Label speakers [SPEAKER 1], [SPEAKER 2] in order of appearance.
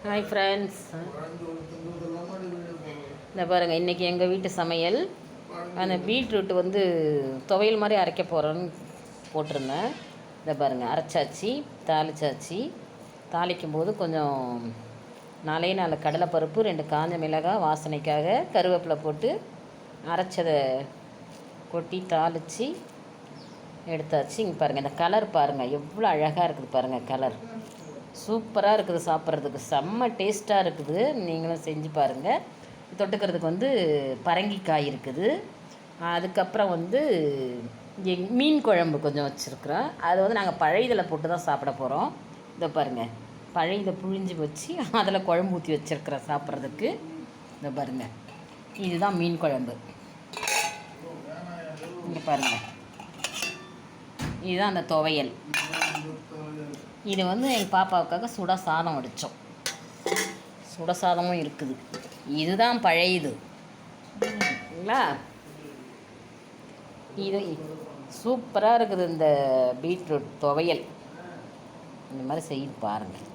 [SPEAKER 1] Hi friends, இந்த பாருங்கள் இன்றைக்கி எங்கள் வீட்டு சமையல். அந்த பீட்ரூட் வந்து துவையல் மாதிரி அரைக்க போகிறோன்னு போட்டிருந்தேன். இதை பாருங்கள், அரைச்சாச்சு, தாளிச்சாச்சு. தாளிக்கும் போது கொஞ்சம் 4 கடலைப்பருப்பு, 2 காஞ்ச மிளகாய் வாசனைக்காக, கருவேப்பிலை போட்டு அரைச்சதை கொட்டி தாளித்து எடுத்தாச்சு. இங்கே பாருங்கள், இந்த கலர் பாருங்கள் எவ்வளோ அழகாக இருக்குது பாருங்கள். கலர் சூப்பராக இருக்குது, சாப்பிட்றதுக்கு செம்ம டேஸ்ட்டாக இருக்குது. நீங்களும் செஞ்சு பாருங்கள். தொட்டுக்கிறதுக்கு வந்து பரங்கிக்காய் இருக்குது. அதுக்கப்புறம் வந்து மீன் குழம்பு கொஞ்சம் வச்சுருக்குறோம். அது வந்து நாங்கள் பழையதில் போட்டு தான் சாப்பிட போகிறோம். இதை பாருங்கள், பழையதை புழிஞ்சு வச்சு அதில் குழம்பு ஊற்றி வச்சுருக்குறோம் சாப்பிட்றதுக்கு. இதை பாருங்கள், இதுதான் மீன் குழம்பு. இங்கே பாருங்கள், இதுதான் அந்த துவையல். இது வந்து எங்கள் பாப்பாவுக்காக சுட சாதம் வடித்தோம். சுட சாதமும் இருக்குது. இதுதான் பழையது இல்லைங்களா? இது சூப்பராக இருக்குது இந்த பீட்ரூட் துவையல். இந்த மாதிரி செய்து பாருங்கள்.